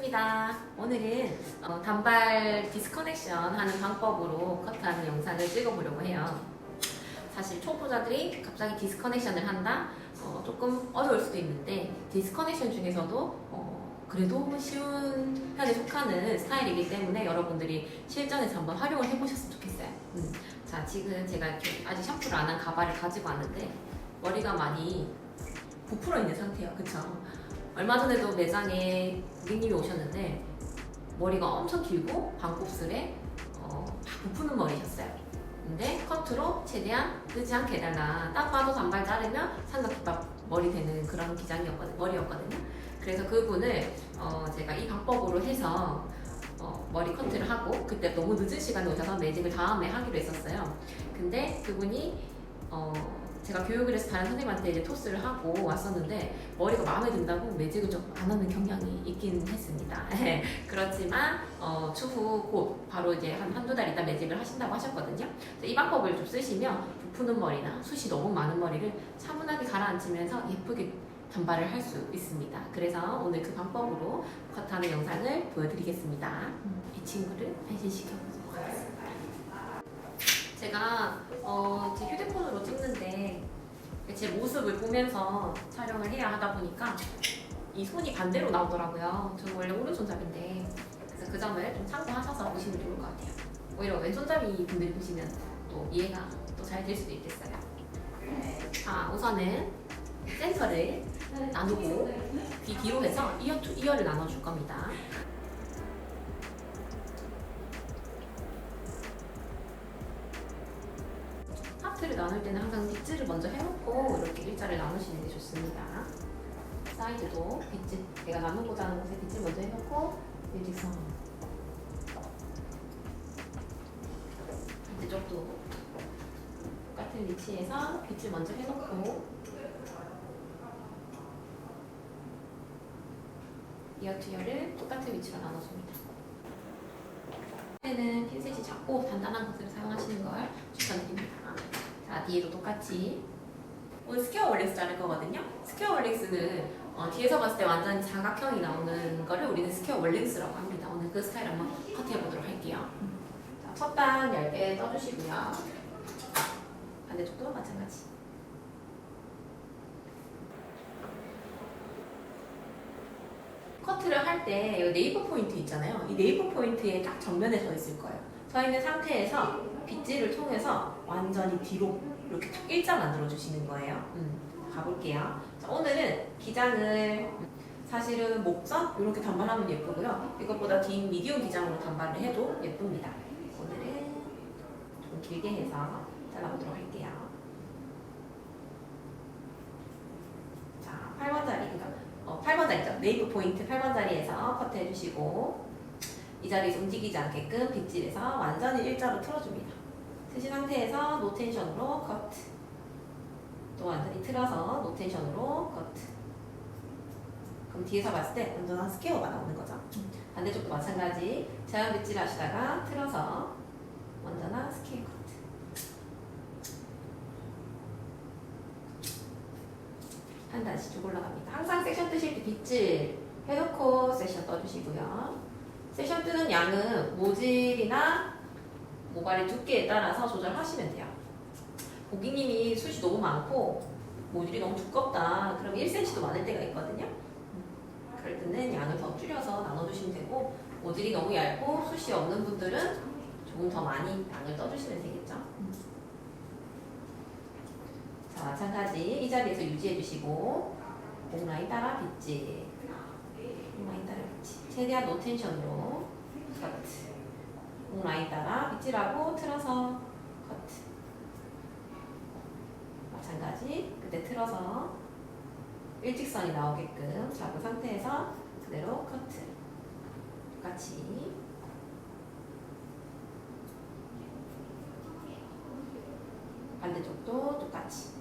반갑습니다. 오늘은 단발 디스커넥션 하는 방법으로 커트하는 영상을 찍어보려고 해요. 사실 초보자들이 갑자기 디스커넥션을 한다? 조금 어려울 수도 있는데 디스커넥션 중에서도 그래도 쉬운 편에 속하는 스타일이기 때문에 여러분들이 실전에서 한번 활용을 해보셨으면 좋겠어요. 자, 지금 제가 이렇게 아직 샴푸를 안 한 가발을 가지고 왔는데 머리가 많이 부풀어 있는 상태예요. 그쵸? 얼마 전에도 매장에 고객님이 오셨는데 머리가 엄청 길고 반곱슬에 막 부푸는 머리셨어요. 근데 커트로 최대한 뜨지 않게 해달라. 딱 봐도 단발 자르면 삼각김밥 머리 되는 그런 머리였거든요. 그래서 그분을 제가 이 방법으로 해서 머리 커트를 하고, 그때 너무 늦은 시간에 오셔서 매직을 다음에 하기로 했었어요. 근데 그분이 제가 교육을 해서 다른 선생님한테 이제 토스를 하고 왔었는데 머리가 마음에 든다고 매직을 좀 안 하는 경향이 있긴 했습니다. 그렇지만 추후 곧 바로 이제 한두 달 있다 매직을 하신다고 하셨거든요. 이 방법을 좀 쓰시면 부푸는 머리나 숱이 너무 많은 머리를 차분하게 가라앉히면서 예쁘게 단발을 할 수 있습니다. 그래서 오늘 그 방법으로 커트하는 영상을 보여드리겠습니다. 이 친구를 변신시켜보도록 하겠습니다. 제가 제 휴대폰으로 찍는데 제 모습을 보면서 촬영을 해야 하다 보니까 이 손이 반대로 나오더라고요. 저는 원래 오른손잡이인데, 그래서 그 점을 좀 참고하셔서 보시면 좋을 것 같아요. 오히려 왼손잡이 분들 보시면 또 이해가 또 잘 될 수도 있겠어요. 자, 우선은 센터를 나누고 귀 뒤로 해서 이어 투 이어를 나눠줄 겁니다. 하트를 나눌 때는 항상 빗질을 먼저 해놓고 이렇게 일자를 나누시는 게 좋습니다. 사이드도 빗질, 내가 나누고자 하는 곳에 빗질 먼저 해놓고 일직선. 반대쪽도 똑같은 위치에서 빗질 먼저 해놓고 이어 투 이어를 똑같은 위치로 나눠줍니다. 는 핀셋이 작고 단단한 것을 사용하시는 걸 추천드립니다. 자, 뒤에도 똑같이 오늘 스퀘어 월렉스 자를 거거든요. 스퀘어 월렉스는 뒤에서 봤을 때 완전 사각형이 나오는 거를 우리는 스퀘어 월렉스라고 합니다. 오늘 그 스타일 한번 커트해 보도록 할게요. 자, 첫 단 얇게 떠주시고요. 반대쪽도 마찬가지. 커트를 할 때 네이버 포인트 있잖아요. 이 네이버 포인트에 딱 정면에 서 있을 거예요. 서 있는 상태에서 빗질을 통해서 완전히 뒤로 이렇게 일자 만들어 주시는 거예요. 가볼게요. 자, 오늘은 기장을 사실은 목선 이렇게 단발하면 예쁘고요. 이것보다 긴 미디움 기장으로 단발을 해도 예쁩니다. 오늘은 좀 길게 해서 잘라보도록 할게요. 자, 8번 자리, 그러니까 8번 자리죠. 네이프 포인트 8번 자리에서 커트 해주시고, 이 자리에서 움직이지 않게끔 빗질해서 완전히 일자로 틀어줍니다. 트신 상태에서 노텐션으로 커트. 또 완전히 틀어서 노텐션으로 커트. 그럼 뒤에서 봤을 때 완전한 스퀘어가 나오는 거죠. 반대쪽도 마찬가지. 자연 빗질 하시다가 틀어서 완전한 스퀘어 커트. 한 단씩 쭉 올라갑니다. 항상 세션 뜨실 때 빗질 해놓고 세션 떠주시고요. 세션 뜨는 양은 모질이나 모발의 두께에 따라서 조절하시면 돼요. 고객님이 숱이 너무 많고 모질이 너무 두껍다, 그럼 1cm도 많을 때가 있거든요. 그럴 때는 양을 더 줄여서 나눠주시면 되고, 모질이 너무 얇고 숱이 없는 분들은 조금 더 많이 양을 떠주시면 되겠죠. 자, 마찬가지 이 자리에서 유지해주시고 목 라인 따라 빗질, 목 라인 따라 빗질, 최대한 노텐션으로 커트, 목 라인 따라 빗질하고 틀어서 커트. 마찬가지 그때 틀어서 일직선이 나오게끔 잡은 상태에서 그대로 커트. 똑같이 반대쪽도 똑같이.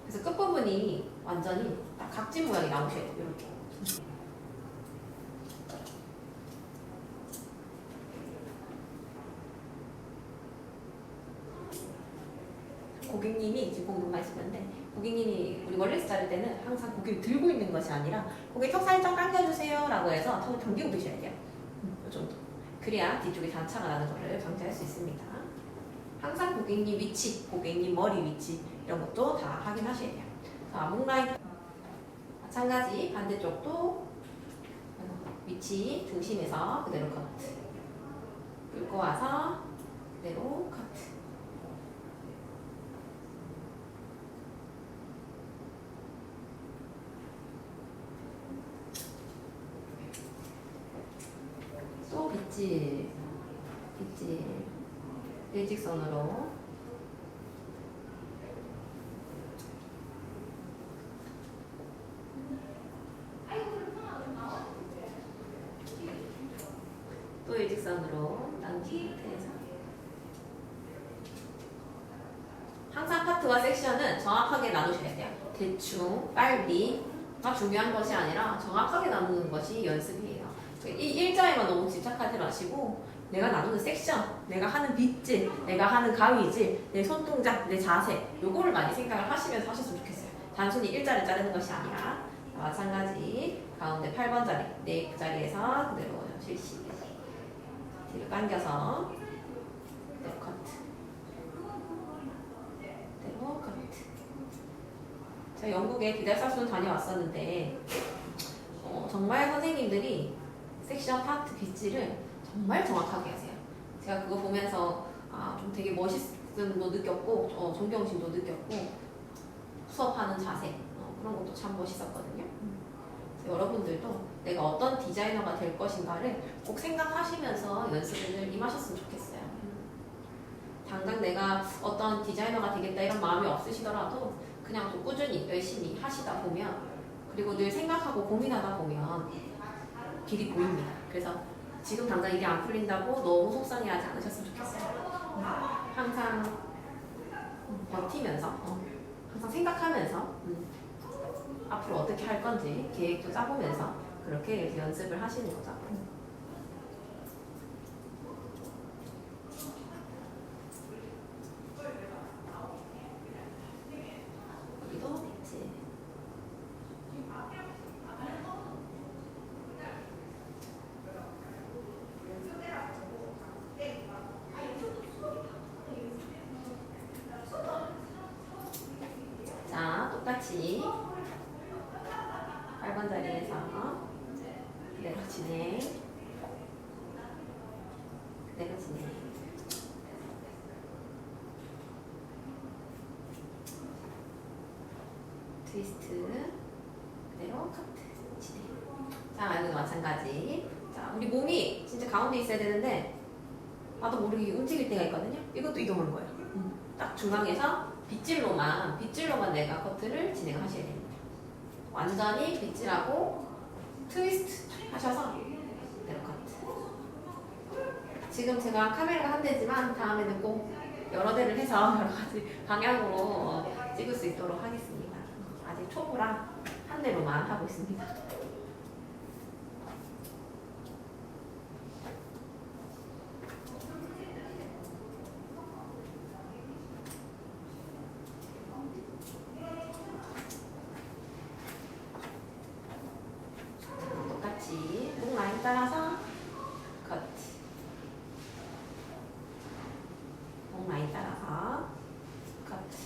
그래서 끝부분이 완전히 딱 각진 모양이 나오셔야 돼요. 이렇게. 고객님이 지금 궁금하시는데, 고객님이 우리 월렉스 자를 때는 항상 고개를 들고 있는 것이 아니라 고개 턱 살짝 당겨주세요 라고 해서 턱을 당기고 드셔야 돼요. 이 정도. 그래야 뒤쪽에 단차가 나는 거를 방지할 수 있습니다. 항상 고객님 위치, 고객님 머리 위치 이런 것도 다 확인하셔야 돼요. 자, 목 라인 마찬가지 반대쪽도 위치 중심에서 그대로 커트. 끌고 와서 그대로 커트. 또 빗질, 일직선으로 또 일직선으로 당긴 상태에서 항상 파트와 섹션은 정확하게 나누셔야 돼요. 대충, 빨리가 중요한 것이 아니라 정확하게 나누는 것이 연습이에요. 이 일자에만 너무 집착하지 마시고 내가 나누는 섹션, 내가 하는 빗질, 내가 하는 가위질, 내 손동작, 내 자세 요거를 많이 생각을 하시면서 하셨으면 좋겠어요. 단순히 일자를 자르는 것이 아니라 마찬가지 가운데 8번 자리, 네이프 자리에서 그대로 실시 뒤로 당겨서 그대로 커트 그대로 커트. 제가 영국에 기달사순 다녀왔었는데 정말 선생님들이 섹션 파트 빗질을 정말 정확하게 하세요. 제가 그거 보면서 좀 되게 멋있음도 느꼈고 존경심도 느꼈고 수업하는 자세 그런 것도 참 멋있었거든요. 여러분들도 내가 어떤 디자이너가 될 것인가를 꼭 생각하시면서 연습을 임하셨으면 좋겠어요. 당장 내가 어떤 디자이너가 되겠다 이런 마음이 없으시더라도 그냥 좀 꾸준히 열심히 하시다 보면 그리고 늘 생각하고 고민하다 보면 길이 보입니다. 그래서 지금 당장 이게 안 풀린다고 너무 속상해하지 않으셨으면 좋겠어요. 항상 버티면서 항상 생각하면서 앞으로 어떻게 할 건지 계획도 짜보면서 그렇게 이렇게 연습을 하시는 거죠. 여기도 빗질. 자, 똑같이 8번 자리에서 그대로 진행 그대로 진행 트위스트 그대로 커트 진행. 자, 여기도 마찬가지. 자, 우리 몸이 진짜 가운데 있어야 되는데 나도 모르게 움직일 때가 있거든요. 이것도 이동한 거예요. 딱 중앙에서 빗질로만 내가 커트를 진행하셔야 됩니다. 완전히 빗질하고 트위스트 하셔서 그대로 커트. 지금 제가 카메라가 한 대지만 다음에는 꼭 여러 대를 해서 여러 가지 방향으로 찍을 수 있도록 하겠습니다. 아직 초보라 한 대로만 하고 있습니다. 목 라인 따라서 커트. 목 라인 따라서 커트.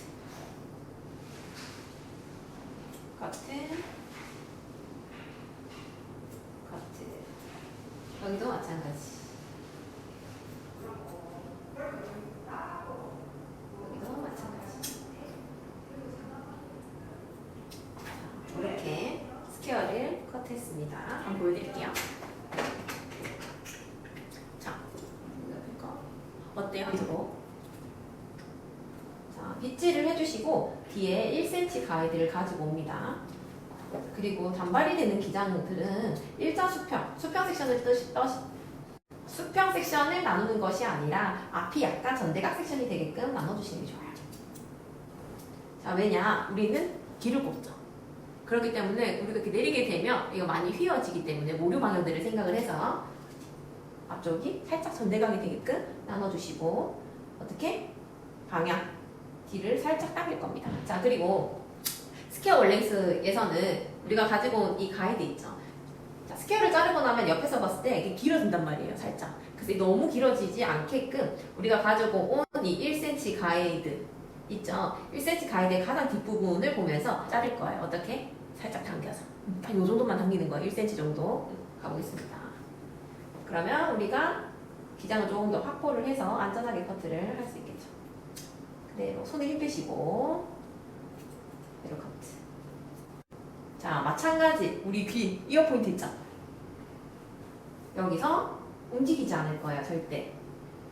커트. 커트. 여기도 마찬가지. 여기도 마찬가지. 이렇게 스퀘어를 커트했습니다. 한번 보여드릴게요. 자, 어때요? 자, 빗질을 해주시고 뒤에 1cm 가이드를 가지고 옵니다. 그리고 단발이 되는 기장들은 일자 수평 수평 섹션을 나누는 것이 아니라 앞이 약간 전대각 섹션이 되게끔 나눠주시는 게 좋아요. 자, 왜냐? 우리는 길을 꼽죠. 그렇기 때문에 우리가 이렇게 내리게 되면 이거 많이 휘어지기 때문에 모류 방향들을 생각을 해서 앞쪽이 살짝 전대각이 되게끔 나눠주시고 어떻게? 방향 뒤를 살짝 당길 겁니다. 자, 그리고 스퀘어 월랭스에서는 우리가 가지고 온 이 가이드 있죠. 자, 스퀘어를 자르고 나면 옆에서 봤을 때 이게 길어진단 말이에요, 살짝. 그래서 너무 길어지지 않게끔 우리가 가지고 온 이 1cm 가이드 있죠? 1cm 가이드의 가장 뒷부분을 보면서 자를 거예요. 어떻게? 살짝 당겨서. 한 요 정도만 당기는 거예요. 1cm 정도 가보겠습니다. 그러면 우리가 기장을 조금 더 확보를 해서 안전하게 커트를 할 수 있겠죠. 그대로 손에 힘 빼시고 그대로 커트. 자, 마찬가지 우리 귀 이어 포인트 있죠? 여기서 움직이지 않을 거예요, 절대.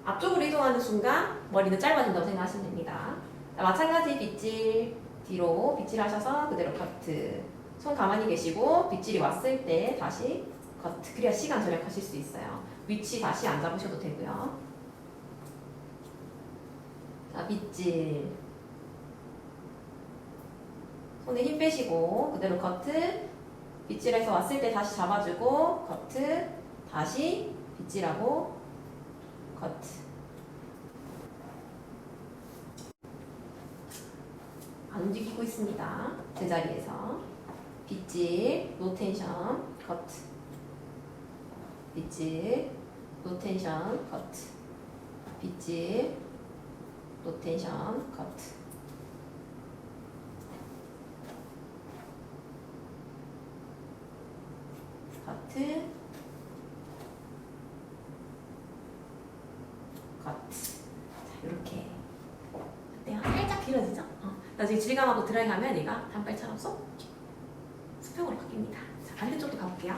앞쪽으로 이동하는 순간 머리는 짧아진다고 생각하시면 됩니다. 자, 마찬가지 빗질 뒤로 빗질 하셔서 그대로 커트. 손 가만히 계시고 빗질이 왔을 때 다시 커트. 그래야 시간 절약하실 수 있어요. 위치 다시 안 잡으셔도 되고요. 자, 빗질. 손에 힘 빼시고 그대로 커트. 빗질해서 왔을 때 다시 잡아주고 커트. 다시 빗질하고 커트. 안 움직이고 있습니다. 제자리에서 빗질, 노텐션, 커트. 빗질, 노텐션, 커트. 빗질, 노텐션, 커트. 커트. 커트. 자, 이렇게. 어때요? 살짝 길어지죠? 나중에 질감하고 드라이하면 얘가 단발처럼 쏙 수평으로 바뀝니다. 자, 반대쪽도 가볼게요.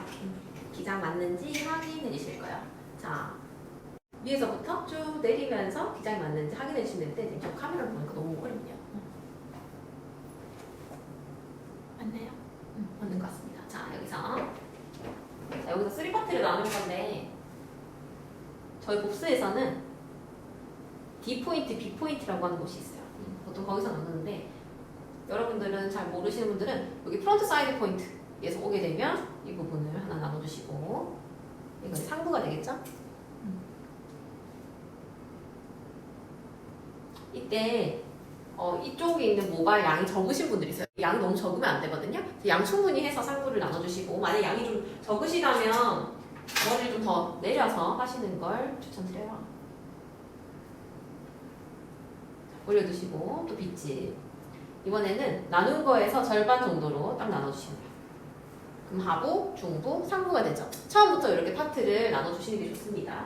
기장 맞는지 확인해 주실 거예요. 자, 위에서부터 쭉 내리면서 기장이 맞는지 확인해 주시면 되는데 지금 저 카메라로 보니까 너무 어렵네요. 맞나요? 맞는 것 같습니다. 자, 여기서 3파트를 나눌 건데 저희 봅스에서는 D포인트, B포인트라고 하는 곳이 있어요. 보통 거기서 나누는데 여러분들은 잘 모르시는 분들은 여기 프론트 사이드 포인트에서 오게 되면 이 부분을 하나 나눠주시고 이건 상부가 되겠죠? 이때 이쪽에 있는 모발 양이 적으신 분들이 있어요. 양이 너무 적으면 안 되거든요. 양 충분히 해서 상부를 나눠주시고 만약 양이 좀 적으시다면 머리를 좀 더 내려서 하시는 걸 추천드려요. 올려두시고 또 빗질. 이번에는 나눈 거에서 절반 정도로 딱 나눠주시면 돼요. 그럼 하부, 중부, 상부가 되죠. 처음부터 이렇게 파트를 나눠주시는 게 좋습니다.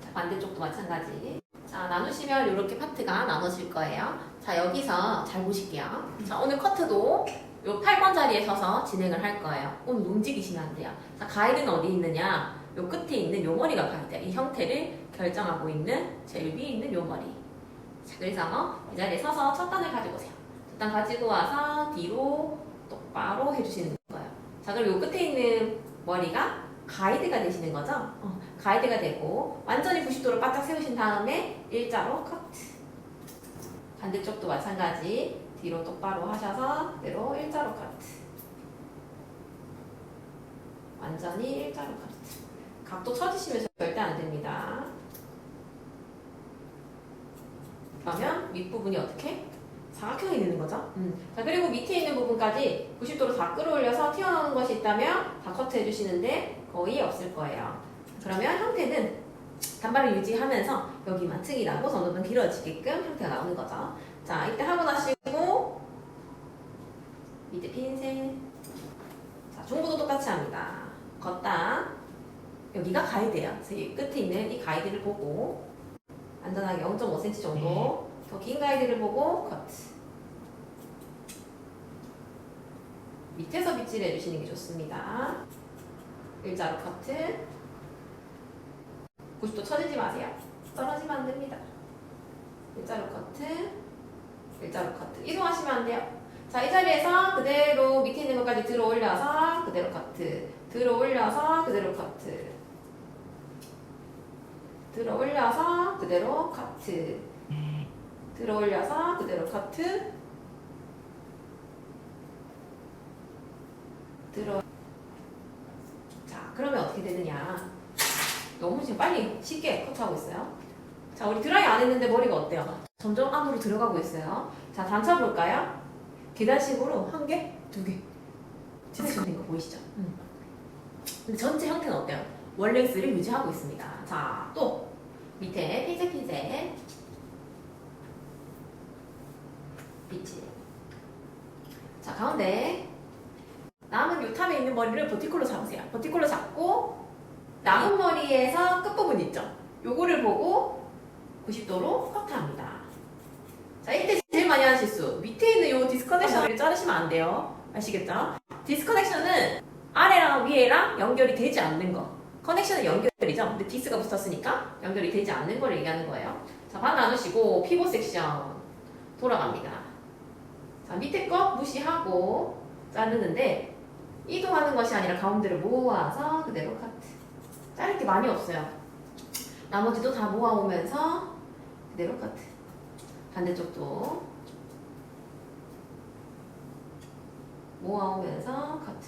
자, 반대쪽도 마찬가지. 자, 나누시면 이렇게 파트가 나눠질 거예요. 자, 여기서 잘 보실게요. 자, 오늘 커트도 이 8번 자리에 서서 진행을 할 거예요. 오늘 움직이시면 안 돼요. 자, 가이드는 어디 있느냐? 요 끝에 있는 요 머리가 가이드야. 이 형태를 결정하고 있는 제일 위에 있는 요 머리. 자, 그래서 이 자리에 서서 첫 단을 가지고 오세요. 첫 단 가지고 와서 뒤로 똑바로 해주시는 거예요. 자, 그럼 요 끝에 있는 머리가 가이드가 되시는 거죠? 가이드가 되고 완전히 90도로 바짝 세우신 다음에 일자로 커트. 반대쪽도 마찬가지. 뒤로 똑바로 하셔서 그대로 일자로 커트. 완전히 일자로 커트. 각도 처지시면 절대 안 됩니다. 그러면 윗부분이 어떻게? 사각형이 되는 거죠. 자, 그리고 밑에 있는 부분까지 90도로 다 끌어올려서 튀어나오는 것이 있다면 다 커트 해주시는데 거의 없을 거예요. 그러면 형태는 단발을 유지하면서 여기만 층이 나고 전후는 길어지게끔 형태가 나오는 거죠. 자, 이때 하고 나시고 밑에 핀셋. 자, 중부도 똑같이 합니다. 걷다. 여기가 가이드예요. 그래서 이 끝에 있는 이 가이드를 보고 안전하게 0.5cm 정도 더 긴 가이드를 보고 커트. 밑에서 빗질해 주시는 게 좋습니다. 일자로 커트. 90도 쳐지지 마세요. 떨어지면 안 됩니다. 일자로 커트. 일자로 커트. 이동하시면 안 돼요. 자, 이 자리에서 그대로 밑에 있는 것까지 들어 올려서 그대로 커트. 들어 올려서 그대로 커트. 들어 올려서 그대로 커트. 들어 올려서 그대로 커트. 들어. 자, 그러면 어떻게 되느냐? 너무 지금 빨리 쉽게 커트하고 있어요. 자, 우리 드라이 안 했는데 머리가 어때요? 점점 안으로 들어가고 있어요. 자, 단차 볼까요? 계단식으로 한 개, 두 개. 디스크된 거 보이시죠? 근데 전체 형태는 어때요? 원랭스를 유지하고 있습니다. 자, 또 밑에 핀셋 빛이. 자, 가운데 남은 요 탑에 있는 머리를 버티컬로 잡으세요. 버티컬로 잡고 남은 머리에서 끝부분 있죠? 요거를 보고 90도로 커트합니다. 자, 이때 제일 많이 하는 실수. 밑에 있는 요 디스커넥션을 자르시면 안 돼요. 아시겠죠? 디스커넥션은 아래랑 위에랑 연결이 되지 않는 거. 커넥션은 연결이죠. 근데 디스가 붙었으니까 연결이 되지 않는 걸 얘기하는 거예요. 자, 반 나누시고 피벗 섹션 돌아갑니다. 자, 밑에 거 무시하고 자르는데 이동하는 것이 아니라 가운데를 모아서 그대로 카트. 자를 게 많이 없어요. 나머지도 다 모아오면서 그대로 카트. 반대쪽도 모아오면서 카트.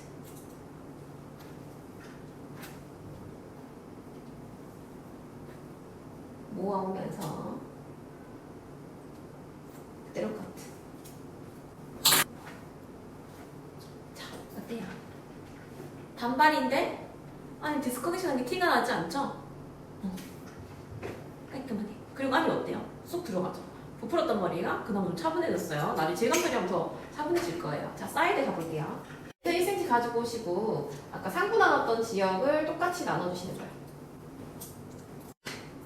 모아오면서 그대로 카트. 자, 어때요? 단발인데 아니 디스커넥션한 게 티가 나지 않죠? 깔끔하게. 그리고 아니 어때요? 쏙 들어가죠? 부풀었던 머리가 그나마 좀 차분해졌어요. 나중에 질감 처리하면 더 차분해질 거예요. 자, 사이드 가볼게요. 1cm 가지고 오시고 아까 상부 나눴던 지역을 똑같이 나눠주시는 거예요.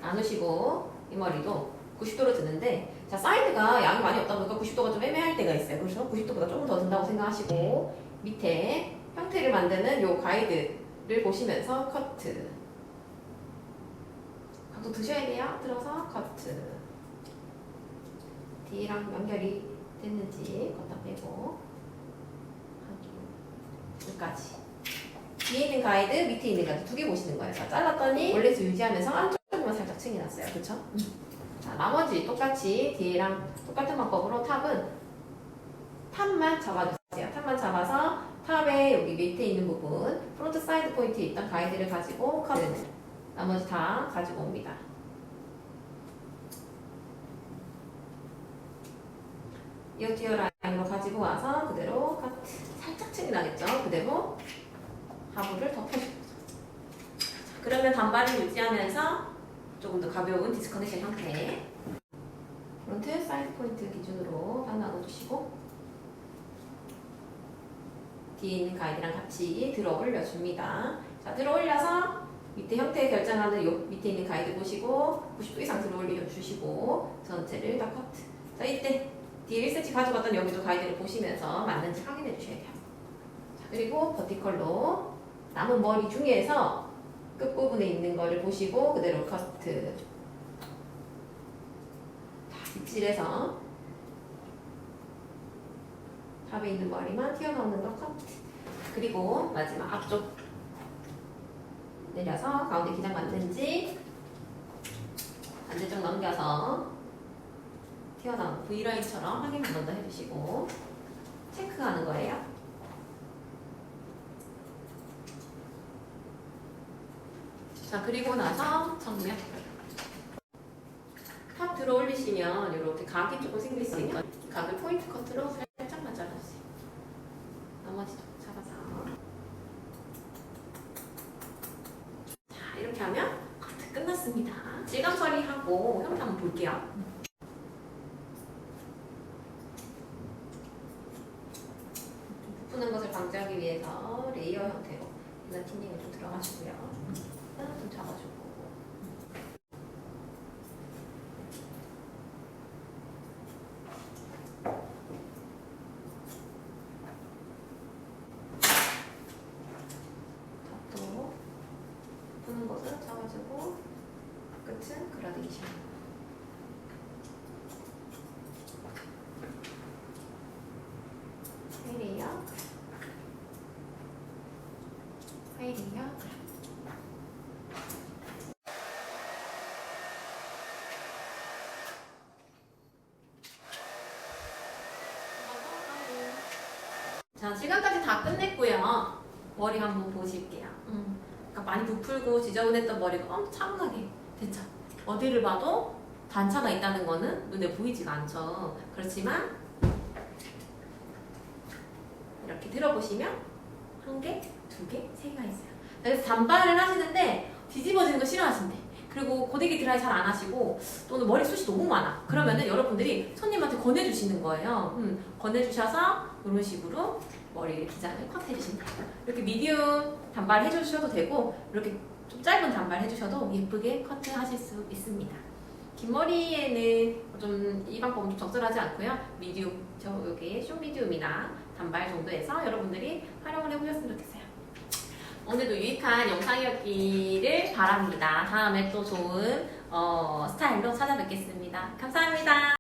나누시고 이 머리도 90도로 드는데 자, 사이드가 양이 많이 없다 보니까 90도가 좀 애매할 때가 있어요. 그래서 90도보다 조금 더 든다고 생각하시고 밑에 형태를 만드는 요 가이드를 보시면서 커트. 각도 드셔야 돼요. 들어서 커트. D랑 연결이 됐는지 걷다 빼고 확인. 여기까지. 뒤에 있는 가이드, 밑에 있는 가이드 두 개 보시는 거예요. 자, 잘랐더니 원래서 유지하면서 안쪽만 살짝 층이 났어요. 그쵸? 자, 나머지 똑같이 뒤에랑 똑같은 방법으로 탑만 잡아주세요. 탑만 잡아서 탑에 여기 밑에 있는 부분 프론트 사이드 포인트에 있던 가이드를 가지고 커트는 나머지 다 가지고 옵니다. 이 디어 라인으로 가지고 와서 그대로 카트. 살짝 층이 나겠죠? 그대로 하부를 덮어주는 거죠. 그러면 단발을 유지하면서 조금 더 가벼운 디스커넥션 형태. 프론트 사이드 포인트 기준으로 딱 나눠주시고 뒤에 있는 가이드랑 같이 들어 올려줍니다. 자, 들어 올려서 밑에 형태 결정하는 요 밑에 있는 가이드 보시고 90도 이상 들어 올려주시고 전체를 다 커트. 자, 이때 뒤에 1cm 가져갔던 여기도 가이드를 보시면서 맞는지 확인해 주셔야 돼요. 자, 그리고 버티컬로 남은 머리 중에서 끝부분에 있는 거를 보시고 그대로 커트. 자, 빗질해서 탑에 있는 머리만 튀어나오는 거 커트. 그리고 마지막 앞쪽 내려서 가운데 기장 맞는지 반대쪽 넘겨서 튀어나온 V라인처럼 확인 한 번 더 해주시고 체크하는 거예요. 자, 그리고 나서 정면 탑 들어 올리시면 이렇게 각이 조금 생길 수 있는 각을 포인트 커트로 살짝만 잘라주세요. 나머지 잡아서 자, 이렇게 하면 커트 끝났습니다. 질감 처리하고 형태 한번 볼게요. 부푸는 것을 방지하기 위해서 레이어 형태로 이런 틴닝을 좀 들어가시고요. 좀 잡아주고 탑도 부푸는 것을 잡아주고 끝은 그라데이션. 하이레이어 하이레이어. 자, 시간까지 다 끝냈고요. 머리 한번 보실게요. 그러니까 많이 부풀고 지저분했던 머리가 엄청 차분하게 됐죠. 어디를 봐도 단차가 있다는 거는 눈에 보이지가 않죠. 그렇지만 이렇게 들어보시면 한 개, 두 개, 세 개가 있어요. 그래서 단발을 하시는데 뒤집어지는 거 싫어하신대. 그리고 고데기 드라이 잘 안 하시고 또는 머리 숱이 너무 많아. 그러면은 여러분들이 손님한테 권해주시는 거예요. 권해주셔서 이런 식으로 머리 기장을 컷 해주신대요. 이렇게 미디움 단발 해주셔도 되고 이렇게 좀 짧은 단발 해주셔도 예쁘게 커트하실 수 있습니다. 긴 머리에는 좀 이 방법은 좀 적절하지 않고요. 미디움, 저 여기 숏 미디움이나 단발 정도에서 여러분들이 활용을 해보셨으면 좋겠어요. 오늘도 유익한 영상이었기를 바랍니다. 다음에 또 좋은 스타일로 찾아뵙겠습니다. 감사합니다.